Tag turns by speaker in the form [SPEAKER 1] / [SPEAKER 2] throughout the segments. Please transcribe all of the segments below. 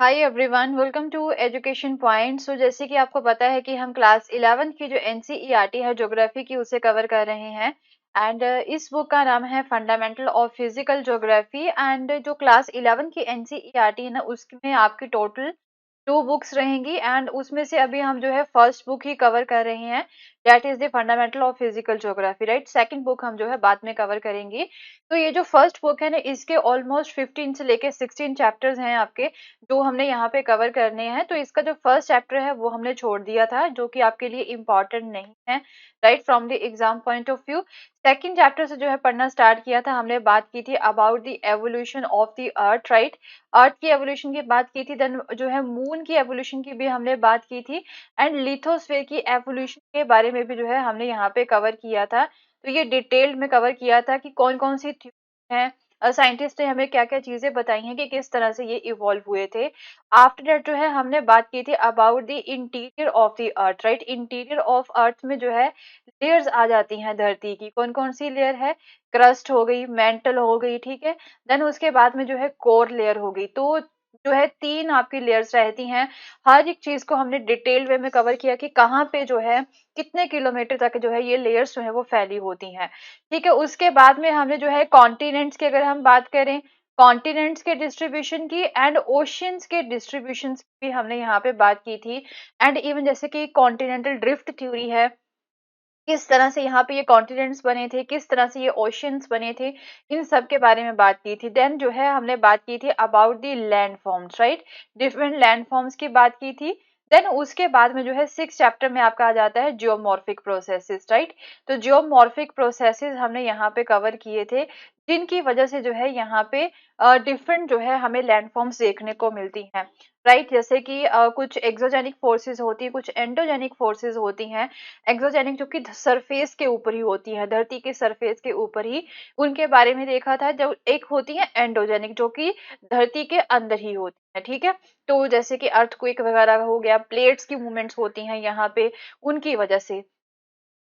[SPEAKER 1] Hi everyone, welcome to education point. So जैसे कि आपको पता है कि हम क्लास 11 की जो एनसीईआरटी है ज्योग्राफी की, उसे कवर कर रहे हैं। एंड इस बुक का नाम है fundamental of physical geography. And जो क्लास 11 की एनसीईआरटी है ना, उसमें आपकी टोटल 2 बुक्स रहेंगी। एंड उसमें से अभी हम जो है फर्स्ट बुक ही कवर कर रहे हैं, that is the fundamental of physical geography, right. Second book हम जो है बाद में कवर करेंगे। तो ये जो फर्स्ट बुक है ना, इसके ऑलमोस्ट 15 से लेके 16 चैप्टर्स हैं आपके, जो हमने यहाँ पे कवर करने हैं। तो इसका जो फर्स्ट चैप्टर है वो हमने छोड़ दिया था, जो कि आपके लिए इम्पोर्टेंट नहीं है, right, from the exam point of view. Second chapter से जो है पढ़ना स्टार्ट किया था, हमने बात की थी about the evolution of the earth, right. Earth की एवोल्यूशन की बात की थी, देन जो है मून की एवोल्यूशन की भी हमने बात की थी। एंड लिथोस्फीयर की एवोल्यूशन के बारे में भी जो है हमने यहाँ पे कवर किया था। तो ये डिटेल्ड में कवर किया था कि कौन कौन सी थ्योरी है, साइंटिस्ट ने हमें क्या क्या चीजें बताई हैं कि किस तरह से ये इवॉल्व हुए थे। आफ्टर दैट जो है हमने बात की थी about the interior of the earth, right. Interior of earth में जो है लेयर्स आ जाती हैं धरती की। कौन कौन सी लेयर है? क्रस्ट हो गई, मेंटल हो गई, ठीक है। देन उसके बाद में जो है कोर लेयर हो गई। तो जो है 3 आपकी लेयर्स रहती हैं। हर एक चीज को हमने डिटेल्ड वे में कवर किया कि कहाँ पे जो है कितने किलोमीटर तक जो है ये लेयर्स जो है वो फैली होती हैं, ठीक है। उसके बाद में हमने जो है कॉन्टिनेंट्स की अगर हम बात करें, कॉन्टिनेंट्स के डिस्ट्रीब्यूशन की एंड ओशियंस के डिस्ट्रीब्यूशन की भी हमने यहाँ पे बात की थी। एंड इवन जैसे कि कॉन्टिनेंटल ड्रिफ्ट थ्योरी है, किस तरह से यहाँ पे ये कॉन्टिनेंट्स बने थे, किस तरह से ये ओशियंस बने थे, इन सब के बारे में बात की थी। देन जो है हमने बात की थी about the land forms, right. Different land forms की बात की थी। देन उसके बाद में जो है 6 चैप्टर में आपका आ जाता है जियोमॉर्फिक प्रोसेसेस, राइट। तो जियोमॉर्फिक प्रोसेसेस हमने यहाँ पे कवर किए थे, जिनकी वजह से जो है यहाँ पे डिफरेंट जो है हमें लैंड फॉर्म्स देखने को मिलती हैं, राइट। जैसे कि कुछ एक्सोजेनिक फोर्सेस होती है, कुछ एंडोजेनिक फोर्सेस होती हैं। एक्सोजेनिक जो कि सरफेस के ऊपर ही होती है, धरती के सरफेस के ऊपर ही, उनके बारे में देखा था। जब एक होती है एंडोजेनिक, जो कि धरती के अंदर ही होती है, ठीक है। तो जैसे कि अर्थक्वेक वगैरह हो गया, प्लेट्स की मूवमेंट्स होती हैं यहाँ पे, उनकी वजह से।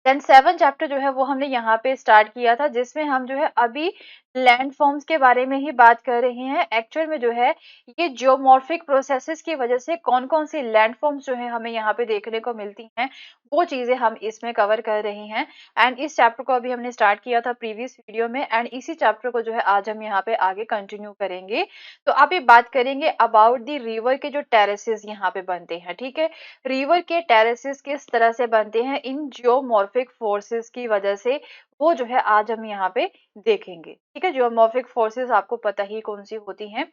[SPEAKER 1] देन 7 चैप्टर जो है वो हमने यहाँ पे स्टार्ट किया था, जिसमें हम जो है अभी लैंड फॉर्म्स के बारे में ही बात कर रहे हैं। एक्चुअल में जो है ये जियोमॉर्फिक प्रोसेसेस की वजह से कौन कौन सी लैंड फॉर्म्स जो है हमें यहाँ पे देखने को मिलती हैं, वो चीजें हम इसमें कवर कर रहे हैं। एंड इस चैप्टर को अभी हमने स्टार्ट किया था प्रीवियस वीडियो में, एंड इसी चैप्टर को जो है आज हम यहाँ पे आगे कंटिन्यू करेंगे। तो अभी बात करेंगे अबाउट द रिवर के जो टेरेसेस यहाँ पे बनते हैं, ठीक है। रिवर के टेरेसेस किस तरह से बनते हैं इन जियोमॉर्फिक फोर्सेस की वजह से, वो जो है आज हम यहाँ पे देखेंगे, ठीक है। जियोमॉर्फिक फोर्सेस आपको पता ही कौन सी होती हैं।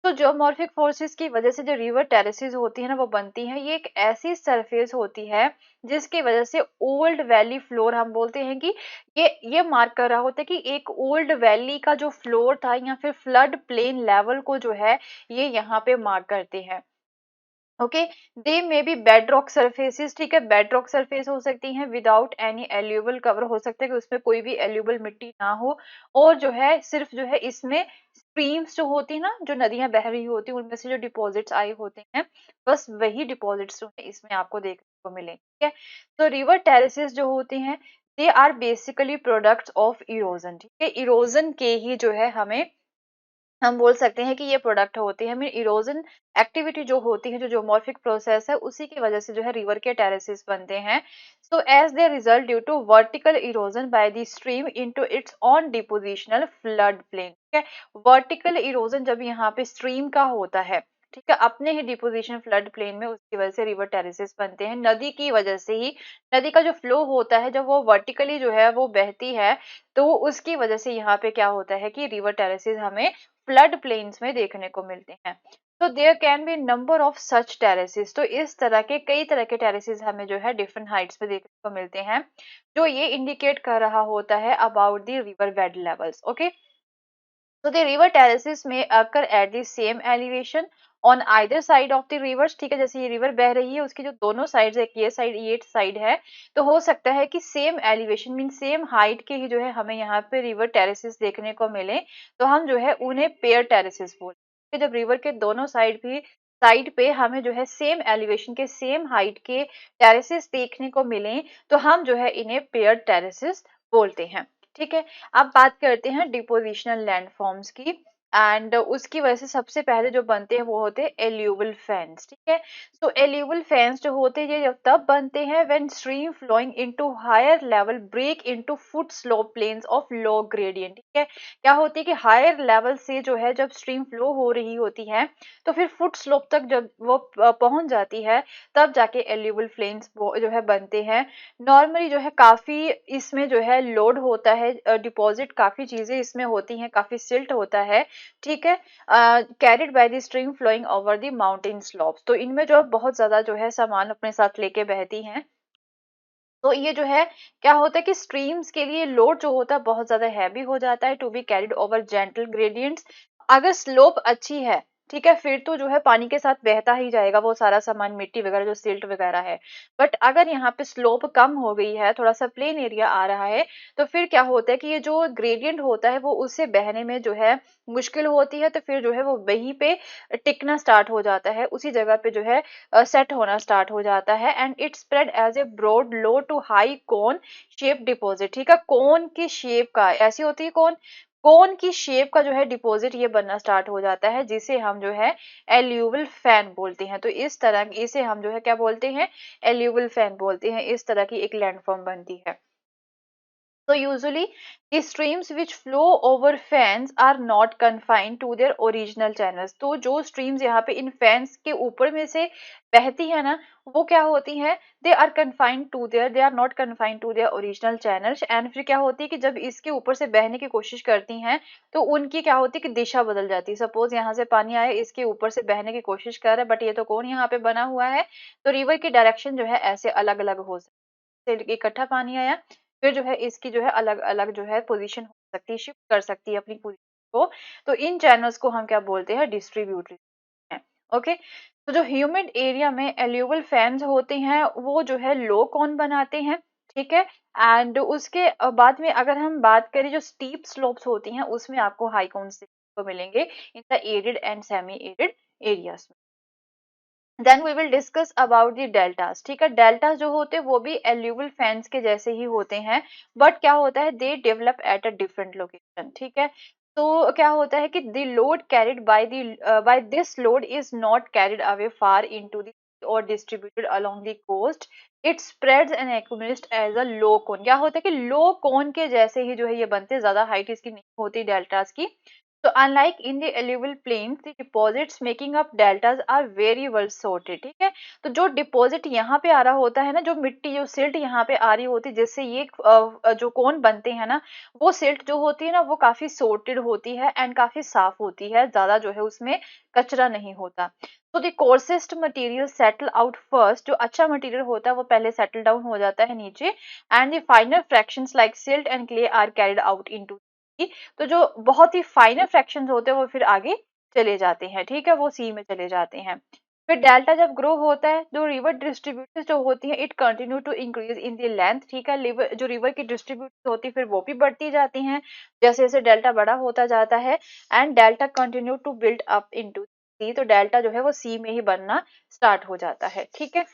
[SPEAKER 1] तो जियोमॉर्फिक फोर्सेस की वजह से जो रिवर टेरेसेस होती है ना, वो बनती हैं। ये एक ऐसी सरफेस होती है जिसकी वजह से ओल्ड वैली फ्लोर, हम बोलते हैं कि ये मार्क कर रहा होता है कि एक ओल्ड वैली का जो फ्लोर था या फिर फ्लड प्लेन लेवल को जो है ये यहाँ पे मार्क करते हैं। Okay, they may be bed rock surfaces, ठीक है। बेड रॉक सरफेस हो सकती हैं विदाउट एनी एल्यूबल कवर, हो सकता है कि उसमें कोई भी एल्यूबल मिट्टी ना हो, और जो है सिर्फ जो है इसमें स्ट्रीम्स जो होती है ना, जो नदियां बह रही होती हैं, उनमें से जो डिपॉजिट्स आए होते हैं, बस वही डिपॉजिट्स जो है इसमें आपको देखने को मिले, ठीक है। तो रिवर टेरेसेस जो होती हैं, they are basically products of erosion, ठीक है। इरोजन के ही जो है हमें हम बोल सकते हैं कि ये प्रोडक्ट होती है। हमें इरोजन एक्टिविटी जो होती है, जो जियोमॉर्फिक प्रोसेस है, उसी की वजह से जो है रिवर के टेरेसेस बनते हैं। So as they result due to vertical erosion by the stream into its own depositional flood plain, ठीक है। वर्टिकल इरोजन जब यहाँ पे स्ट्रीम का होता है, ठीक है, अपने ही डिपोजिशन फ्लड प्लेन में, उसकी वजह से रिवर टेरेसेस बनते हैं। नदी की वजह से ही, नदी का जो फ्लो होता है, जब वो वर्टिकली जो है वो बहती है, तो उसकी वजह से यहाँ पे क्या होता है कि रिवर टेरेसेस हमें फ्लड प्लेन्स में देखने को मिलते हैं। तो there can be number of such terraces. तो इस तरह के कई तरह के टेरेसेस हमें जो है डिफरेंट हाइट्स पे देखने को मिलते हैं, जो ये इंडिकेट कर रहा होता है about the river bed levels. Okay, so the river terraces may occur at the same elevation on either side of the rivers, ठीक है। जैसे ये रिवर बह रही है, उसकी जो दोनों साइड्स है, ये साइड है, तो हो सकता है कि same elevation mean same height के ही जो है हमें यहाँ पे रिवर टेरेसेस देखने को मिले, तो हम जो है उन्हें पेयर टेरेसेस बोलते हैं। जब रिवर के दोनों साइड पे हमें जो है सेम एलिवेशन के, सेम हाइट के टेरेसेस देखने को मिले, तो हम जो है इन्हें पेयर टेरेसेस बोलते हैं, ठीक है। अब बात करते हैं डिपोजिशनल लैंडफॉर्म्स की। एंड उसकी वजह से सबसे पहले जो बनते हैं वो होते हैं एल्यूवल फैंस, ठीक है। सो एल्यूवल फैंस जो होते हैं ये तब बनते हैं when stream flowing into higher level break into foot slope plains of low gradient, ठीक है। क्या होती है कि हायर लेवल से जो है जब स्ट्रीम फ्लो हो रही होती है तो फिर फुट स्लोप तक जब वो पहुंच जाती है तब जाके एल्यूवल फ्लेन्स जो है बनते हैं। नॉर्मली जो है काफी इसमें जो है लोड होता है, डिपॉजिट काफी चीजें इसमें होती हैं, काफी सिल्ट होता है, ठीक है, carried by the stream flowing over the mountain slopes. तो इनमें जो बहुत ज्यादा जो है सामान अपने साथ लेके बहती हैं। तो ये जो है क्या होता है कि स्ट्रीम्स के लिए लोड जो होता है बहुत ज्यादा हैवी हो जाता है to be carried over gentle gradients. अगर स्लोप अच्छी है, ठीक है, फिर तो जो है पानी के साथ बहता ही जाएगा वो सारा सामान, मिट्टी वगैरह जो सिल्ट वगैरह है। बट अगर यहाँ पे स्लोप कम हो गई है, थोड़ा सा प्लेन एरिया आ रहा है, तो फिर क्या होता है कि ये जो ग्रेडियंट होता है वो उससे बहने में जो है मुश्किल होती है, तो फिर जो है वो वहीं पे टिकना स्टार्ट हो जाता है, उसी जगह पे जो है सेट होना स्टार्ट हो जाता है। And it spread as a broad low to high cone shape deposit, ठीक है। कोन की शेप का ऐसी होती है कोन, कोन की शेप का जो है डिपॉजिट ये बनना स्टार्ट हो जाता है, जिसे हम जो है एल्यूवल फैन बोलते हैं। तो इस तरह इसे हम जो है क्या बोलते हैं, एल्यूवल फैन बोलते हैं। इस तरह की एक लैंडफॉर्म बनती है। So usually the streams which flow over fans are not confined to their original channels। तो जो streams यहाँ पे इन fans के ऊपर में से बहती है ना, वो क्या होती है, they are not confined to their original channels। and फिर क्या होती है कि जब इसके ऊपर से बहने की कोशिश करती हैं तो उनकी क्या होती है कि दिशा बदल जाती है। सपोज यहाँ से पानी आया, इसके ऊपर से बहने की कोशिश कर रहा है, बट ये तो कौन यहाँ पे बना हुआ है, तो रिवर की डायरेक्शन जो है ऐसे अलग अलग हो सकती है। इकट्ठा पानी आया, फिर जो है इसकी जो है अलग अलग जो है पोजीशन हो सकती है, शिफ्ट कर सकती है अपनी पोजीशन को। तो इन चैनल्स को हम क्या बोलते हैं, डिस्ट्रीब्यूटरी हैं। ओके, तो जो ह्यूमिड एरिया में एल्यूवल फैंस होते हैं वो जो है लो कोन बनाते हैं, ठीक है। एंड उसके बाद में अगर हम बात करें जो स्टीप स्लोप्स होती हैं उसमें आपको हाई कोन को मिलेंगे in the arid and semi arid areas में। Then we will discuss about the deltas, ठीक है। डेल्टास जो होते हैं वो भी एल्यूवल फैंस के जैसे ही होते हैं, बट क्या होता है, they develop at a different location, ठीक है। तो क्या होता है कि the load carried by this load is not carried away far into the और distributed along the coast, it spreads and accumulates as a low cone. क्या होता है कि लो कोन के जैसे ही जो है ये बनते हैं, ज्यादा हाइट इसकी नहीं होती डेल्टास की। So unlike in the alluvial plains, the deposits making up deltas are very well sorted, ठीक है। तो जो डिपॉजिट यहाँ पे आ रहा होता है ना, जो मिट्टी जो सिल्ट यहाँ पे आ रही होती है जिससे ये जो कोन बनते हैं ना, वो सिल्ट जो होती है ना वो काफी sorted होती है एंड काफी साफ होती है, ज्यादा जो है उसमें कचरा नहीं होता। तो the coarsest material settle out first, जो अच्छा मटेरियल होता है वो पहले सेटल डाउन हो जाता है नीचे, and the final fractions like silt and clay are carried out into. तो जो बहुत ही फाइनर फ्रैक्शंस होते हैं वो फिर आगे चले जाते हैं, ठीक है, वो सी में चले जाते हैं। फिर डेल्टा जब ग्रो होता है, जो रिवर डिस्ट्रीब्यूशन जो होती है it continue to increase in the length, ठीक है। रिवर जो रिवर की डिस्ट्रीब्यूशन होती है फिर वो भी बढ़ती जाती हैं जैसे जैसे डेल्टा बड़ा होता जाता है। And delta continue to build up into sea, तो डेल्टा जो है वो सी में ही बनना स्टार्ट हो जाता है, ठीक है।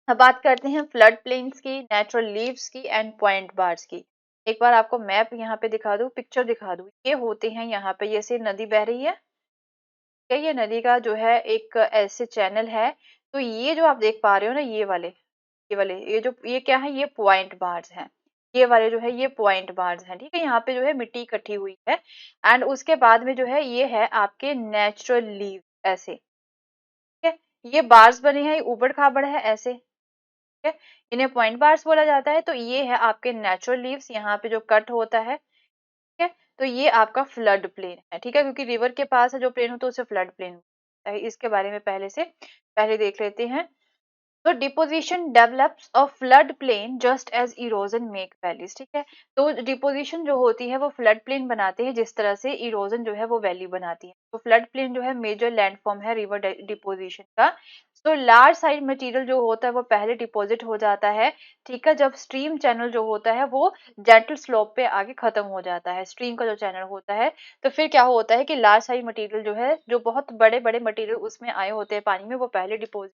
[SPEAKER 1] अब बात करते हैं फ्लड प्लेन्स की, नेचुरल लीव्स की एंड पॉइंट बार्स की। एक बार आपको मैप यहाँ पे दिखा दूं, पिक्चर दिखा दूं, ये होते हैं यहाँ पे, जैसे नदी बह रही है, क्या ये नदी का जो है एक ऐसे चैनल है। तो ये जो आप देख पा रहे हो ना, ये वाले ये जो ये क्या है, ये पॉइंट बार्स हैं। ये वाले जो है ये पॉइंट बार्स हैं, ठीक है। यहाँ पे जो है मिट्टी इकट्ठी हुई है एंड उसके बाद में जो है ये है आपके नेचुरल लीव ऐसे, ठीक है। ये बार्स बने हैं, ये उबड़ खाबड़ है ऐसे, है, इन्हें पॉइंट बार्स बोला जाता है। तो ये है आपके नेचुरल लीव्स, यहाँ पे जो कट होता है, ठीक है। तो ये आपका फ्लड प्लेन है, ठीक है, क्योंकि रिवर के पास है जो प्लेन होता है उसे फ्लड प्लेन होता है। इसके बारे में पहले देख लेते हैं। तो deposition develops a flood plain just as erosion make valleys, ठीक है। तो डिपोजिशन जो होती है वो फ्लड प्लेन बनाते हैं जिस तरह से इरोजन जो है वो वैली बनाती है। तो फ्लड प्लेन जो है मेजर लैंडफॉर्म है रिवर डिपोजिशन का। तो लार्ज साइज मटेरियल जो होता है वो पहले डिपॉजिट हो जाता है, ठीक है, जब स्ट्रीम चैनल जो होता है वो जेंटल स्लोप पे आगे खत्म हो जाता है, स्ट्रीम का जो चैनल होता है। तो फिर क्या होता है कि लार्ज साइज मटेरियल जो है, जो बहुत बड़े बड़े मटेरियल उसमें आए होते हैं पानी में, वो पहले डिपोजिट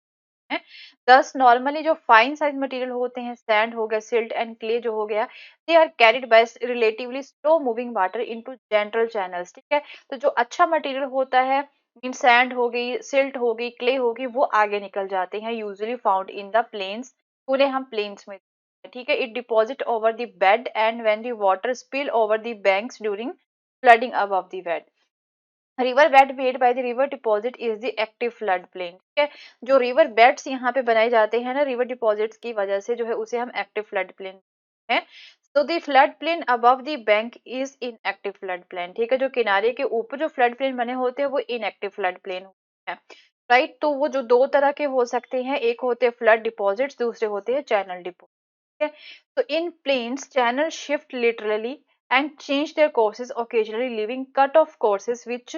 [SPEAKER 1] हैं। दस नॉर्मली जो फाइन साइज मटेरियल होते हैं, सैंड हो गया, सिल्ट एंड क्ले जो हो गया, they are carried by relatively slow moving water into gentle channels, ठीक है। तो जो अच्छा मटेरियल होता है, मीन सैंड हो गई, सिल्ट हो गई, क्ले हो गई, वो आगे निकल जाते हैं, usually found in the plains, उन्हें हम प्लेन्स में, ठीक है। It deposit over the bed and when the water spill over the banks during flooding above the bed. River bed made by the river deposit is the active flood plain, ठीक है। जो river beds यहाँ पे बनाए जाते हैं ना river deposits की वजह से, जो है उसे हम एक्टिव फ्लड प्लेन है। So the flood plain above the bank is inactive flood plain, ठीक है। जो किनारे के ऊपर जो फ्लड प्लेन बने होते हैं वो इनएक्टिव फ्लड प्लेन है, राइट। तो वो जो दो तरह के हो सकते हैं, एक होते हैं फ्लड डिपॉजिट्स, दूसरे होते हैं चैनल डिपॉजिट, ठीक है। So in plains, channels shift laterally and change their courses occasionally, leaving cut-off courses which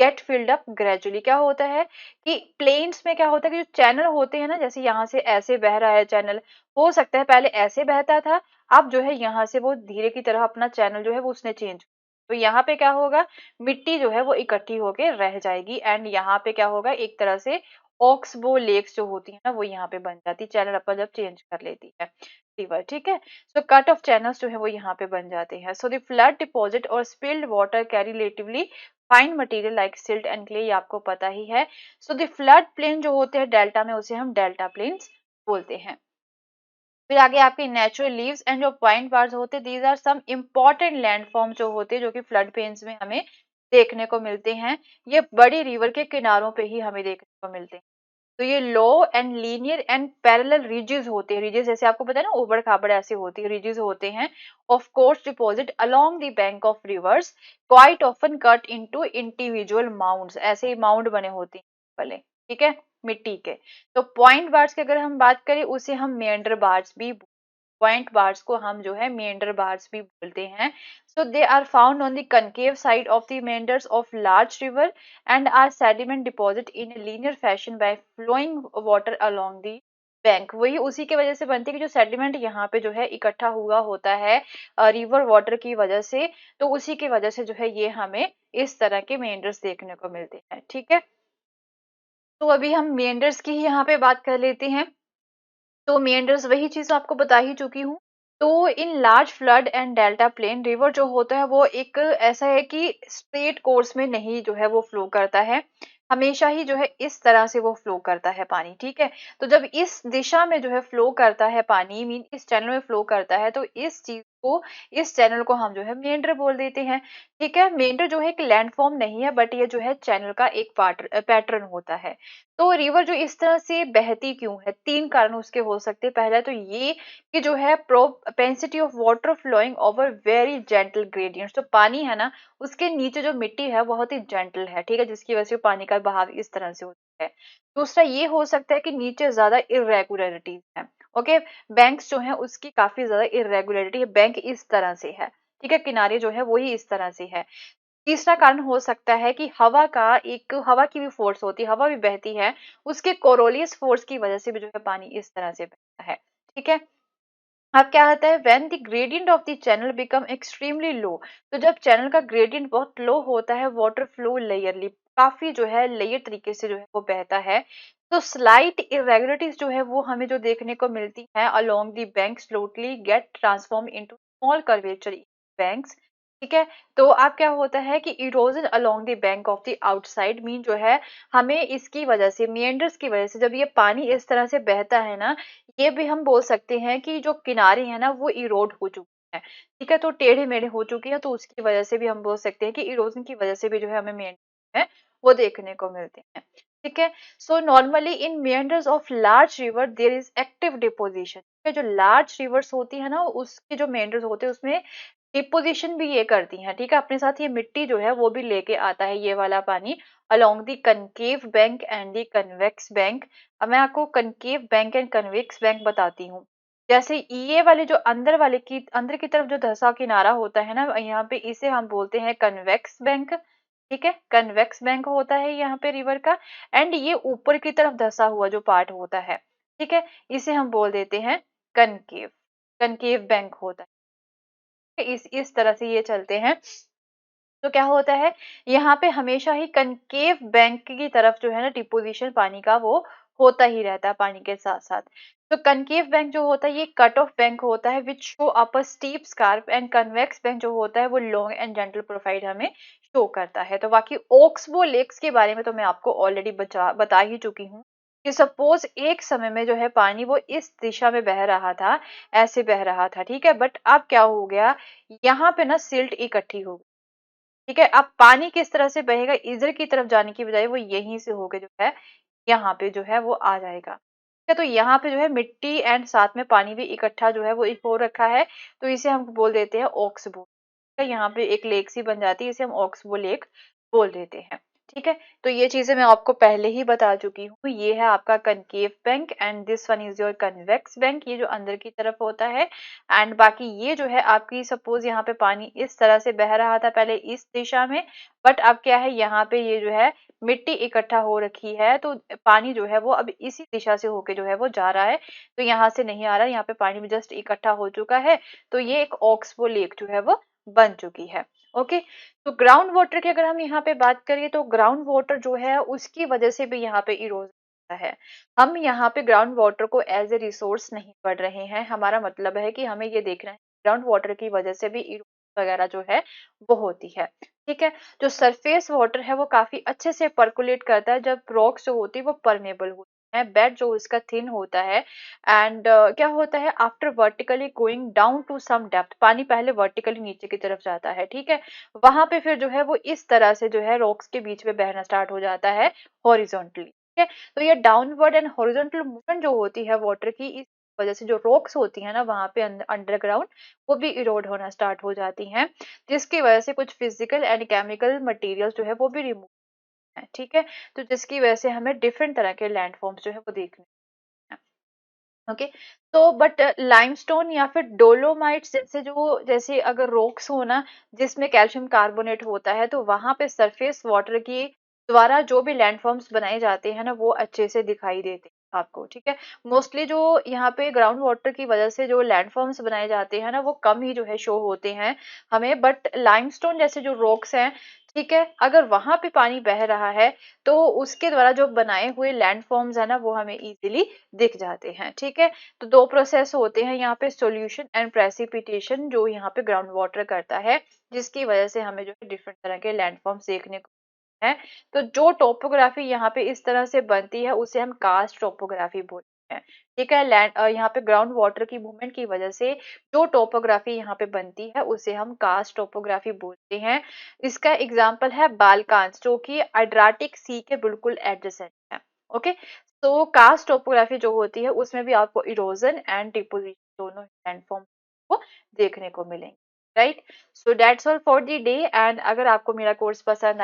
[SPEAKER 1] get filled up gradually। क्या होता है कि प्लेन्स में क्या होता है कि जो चैनल होते हैं ना, जैसे यहाँ से ऐसे बह रहा है चैनल, हो सकता है पहले ऐसे बहता था, अब जो है यहाँ से वो धीरे की तरह अपना चैनल जो है वो उसने चेंज, तो यहाँ पे क्या होगा, मिट्टी जो है वो इकट्ठी होके रह जाएगी, एंड यहाँ पे क्या होगा, एक तरह से ऑक्सबो लेक्स जो होती है ना वो यहाँ पे बन जाती, चैनल अपन जब चेंज कर लेती है रिवर, ठीक है। सो कट ऑफ चैनल्स जो है वो यहाँ पे बन जाते हैं। सो द फ्लड डिपॉजिट और spilled water carry relatively fine material like silt and clay, ये आपको पता ही है। सो द फ्लड प्लेन जो होते हैं डेल्टा में, उसे हम डेल्टा प्लेन्स बोलते हैं। फिर आगे आपके नेचुरल लीव्स एंड जो पॉइंट बार्स होते हैं, these are some important landform जो होते हैं, जो कि फ्लड प्लेन्स में हमें देखने को मिलते हैं। ये बड़ी रिवर के किनारों पे ही हमें देखने को मिलते हैं। तो ये low and linear and parallel ridges होते हैं, रिजेस जैसे आपको पता है ना उबड़ खाबड़ ऐसे होती है, रिजेस होते हैं of course deposit along the bank of rivers, quite often cut into individual mounts, ऐसे ही माउंट बने होते हैं वाले, ठीक है, मिट्टी के। तो पॉइंट बार्स की अगर हम बात करें, उसे हम मेंडर बार्स भी, पॉइंट बार्स को हम जो है मेंडर बार्स भी बोलते हैं। So they are found on the concave side of the meanders of large river and are sediment deposit in a linear fashion by flowing water along the bank. वही उसी की वजह से बनती है कि जो सेडिमेंट यहाँ पे जो है इकट्ठा हुआ होता है रिवर वाटर की वजह से, तो उसी की वजह से जो है ये हमें इस तरह के मेंडर्स देखने को मिलते हैं, ठीक है। तो अभी हम मेंडर्स की ही यहाँ पे बात कर लेते हैं। तो मेंडर्स वही चीज आपको बता ही चुकी हूँ। तो in large flood and delta plain river जो होता है वो एक ऐसा है कि स्ट्रेट कोर्स में नहीं जो है वो फ्लो करता है, हमेशा ही जो है इस तरह से वो फ्लो करता है पानी, ठीक है। तो जब इस दिशा में जो है फ्लो करता है पानी, मीन इस चैनल में फ्लो करता है, तो इस चीज को, इस चैनल को हम जो है मेंडर बोल देते हैं, ठीक है। मेंडर जो है एक लैंडफॉर्म नहीं है, बट ये जो है चैनल का एक पैटर्न होता है। तो रिवर जो इस तरह से बहती क्यों है, तीन कारण उसके हो सकते हैं। पहला तो ये कि जो है propensity of water flowing over very gentle gradients, तो पानी है ना उसके नीचे जो मिट्टी है बहुत ही जेंटल है, ठीक है, जिसकी वजह से पानी का बहाव इस तरह से होता है। दूसरा ये हो सकता है कि नीचे ज्यादा इरेगुलरिटीज है, ओके, बैंक्स जो है उसकी काफी ज्यादा इरेगुलरिटी है, बैंक इस तरह से है, ठीक है, किनारे जो है वही इस तरह से है। तीसरा कारण हो सकता है कि हवा का, एक हवा की भी फोर्स होती है, हवा भी बहती है, उसके कोरोलियस फोर्स की वजह से भी जो है पानी इस तरह से बहता है, ठीक है। अब क्या होता है, when the gradient of the channel become extremely low, तो जब चैनल का ग्रेडियंट बहुत लो होता है, वाटर फ्लो लेयरली, काफी जो है लेयर तरीके से जो है वो बहता है, तो स्लाइट इरेगुलरिटीज जो है वो हमें जो देखने को मिलती है along the bank slowly get transform into small curvature banks, ठीक है। तो अब क्या होता है कि erosion along the bank of the outside, mean जो है हमें इसकी वजह से, मेंडर्स की वजह से, जब ये पानी इस तरह से बहता है ना, ये भी हम बोल सकते हैं कि जो किनारे हैं ना वो इरोड हो चुके हैं, ठीक है, तो टेढ़े मेढ़े हो चुके हैं, तो उसकी वजह से भी हम बोल सकते हैं कि इरोजन की वजह से भी जो है हमें मेंढर है वो देखने को मिलते हैं, ठीक है। So normally in meanders of large river there is active deposition, जो लार्ज रिवर्स होती है ना उसके जो मेंढर्स होते हैं उसमें डिपोजिशन भी ये करती हैं, ठीक है, अपने साथ ये मिट्टी जो है वो भी लेके आता है ये वाला पानी along the concave bank and the convex bank. अब मैं आपको concave bank and convex bank बताती हूँ। जैसे ये वाले जो अंदर वाले की, अंदर की तरफ जो धंसा किनारा होता है ना, यहाँ पे इसे हम बोलते हैं कन्वेक्स बैंक, ठीक है, कन्वेक्स बैंक होता है यहाँ पे रिवर का। एंड ये ऊपर की तरफ धंसा हुआ जो पार्ट होता है, ठीक है, इसे हम बोल देते हैं कनकेव, कनकेव बैंक होता है। इस तरह से ये चलते हैं। तो क्या होता है, यहाँ पे हमेशा ही कनकेव बैंक की तरफ जो है ना डिपोजिशन पानी का वो होता ही रहता है पानी के साथ साथ। तो कनकेव बैंक जो होता है ये कट ऑफ बैंक होता है which show up a steep scarp, and convex bank जो होता है वो लॉन्ग एंड जेंटल प्रोफाइल हमें शो करता है। तो बाकी ओक्सबो लेक्स के बारे में तो मैं आपको ऑलरेडी बता ही चुकी हूँ कि सपोज एक समय में जो है पानी वो इस दिशा में बह रहा था, ऐसे बह रहा था, ठीक है, बट अब क्या हो गया, यहाँ पे ना सिल्ट इकट्ठी हो गई, ठीक है। अब पानी किस तरह से बहेगा, इधर की तरफ जाने की बजाय वो यहीं से होके जो है यहाँ पे जो है वो आ जाएगा, ठीक है। तो यहाँ पे जो है मिट्टी एंड साथ में पानी भी इकट्ठा जो है वो हो रखा है, तो इसे हम बोल देते हैं ओक्सबो। यहाँ पे एक लेक सी बन जाती है, इसे हम ऑक्सबो लेक बोल देते हैं, ठीक है। तो ये चीजें मैं आपको पहले ही बता चुकी हूँ। ये है आपका concave bank and this one is your convex bank, ये जो अंदर की तरफ होता है। एंड बाकी ये जो है आपकी सपोज यहाँ पे पानी इस तरह से बह रहा था पहले इस दिशा में, बट अब क्या है यहाँ पे ये जो है मिट्टी इकट्ठा हो रखी है, तो पानी जो है वो अब इसी दिशा से होके जो है वो जा रहा है, तो यहाँ से नहीं आ रहा है, यहाँ पे पानी में जस्ट इकट्ठा हो चुका है, तो ये एक ऑक्सबो लेक जो है वो बन चुकी है। ओके। तो ग्राउंड वाटर की अगर हम यहाँ पे बात करें तो ग्राउंड वाटर जो है उसकी वजह से भी यहाँ पे इरोजन होता है। हम यहाँ पे ग्राउंड वाटर को एज ए रिसोर्स नहीं पढ़ रहे हैं, हमारा मतलब है कि हमें ये देखना है ग्राउंड वाटर की वजह से भी इरोजन वगैरह जो है वो होती है, ठीक है। जो सरफेस वाटर है वो काफी अच्छे से पर्कुलेट करता है जब रॉक्स जो होती है वो परमेबल होती है, बेड जो उसका थिन होता है। एंड क्या होता है after vertically going down to some depth, पानी पहले वर्टिकली नीचे की तरफ जाता है, ठीक है, वहां पे फिर जो है वो इस तरह से जो है रॉक्स के बीच में बहना स्टार्ट हो जाता है हॉरिजॉन्टली, ठीक है। तो ये डाउनवर्ड एंड हॉरिजॉन्टल मूवमेंट जो होती है वाटर की, इस वजह से जो रॉक्स होती है ना वहां पे अंडरग्राउंड वो भी इरोड होना स्टार्ट हो जाती हैं, जिसकी वजह से कुछ फिजिकल एंड केमिकल मटेरियल्स जो है वो भी रिमूव है, ठीक है। तो जिसकी वजह से हमें डिफरेंट तरह के लैंडफॉर्म्स जो है वो देखने हैं। ओके। तो बट लाइमस्टोन या फिर डोलोमाइट्स जैसे जो जैसे अगर रॉक्स हो ना जिसमें कैल्शियम कार्बोनेट होता है, तो वहां पे सरफेस वाटर की द्वारा जो भी लैंडफॉर्म्स बनाए जाते हैं ना वो अच्छे से दिखाई देते हैं आपको, ठीक है। मोस्टली जो यहाँ पे ग्राउंड वाटर की वजह से जो लैंडफॉर्म्स बनाए जाते हैं ना वो कम ही जो है शो होते हैं हमें, बट लाइमस्टोन जैसे जो रॉक्स हैं, ठीक है, अगर वहां पे पानी बह रहा है तो उसके द्वारा जो बनाए हुए लैंडफॉर्म्स है ना वो हमें इजीली दिख जाते हैं, ठीक है। तो दो प्रोसेस होते हैं यहाँ पे, सॉल्यूशन एंड प्रेसिपिटेशन, जो यहाँ पे ग्राउंड वाटर करता है, जिसकी वजह से हमें जो है डिफरेंट तरह के लैंडफॉर्म्स देखने को है। तो जो टोपोग्राफी यहाँ पे इस तरह से बनती है उसे हम कास्ट टोपोग्राफी बोलते हैं, ठीक है। यहाँ पे ग्राउंड वाटर की मूवमेंट की वजह से जो टोपोग्राफी यहाँ पे बनती है उसे हम कास्ट टोपोग्राफी बोलते हैं। इसका एग्जाम्पल है बाल्कान्स जो कि एड्रियाटिक सी के बिल्कुल एडजेसेंट है। ओके। तो कास्ट टोपोग्राफी जो होती है उसमें भी आपको इरोजन एंड डिपोजिशन दोनों लैंडफॉर्म को देखने को मिलेंगे, right. So that's all for the day, and अगर आपको मेरा कोर्स पसंद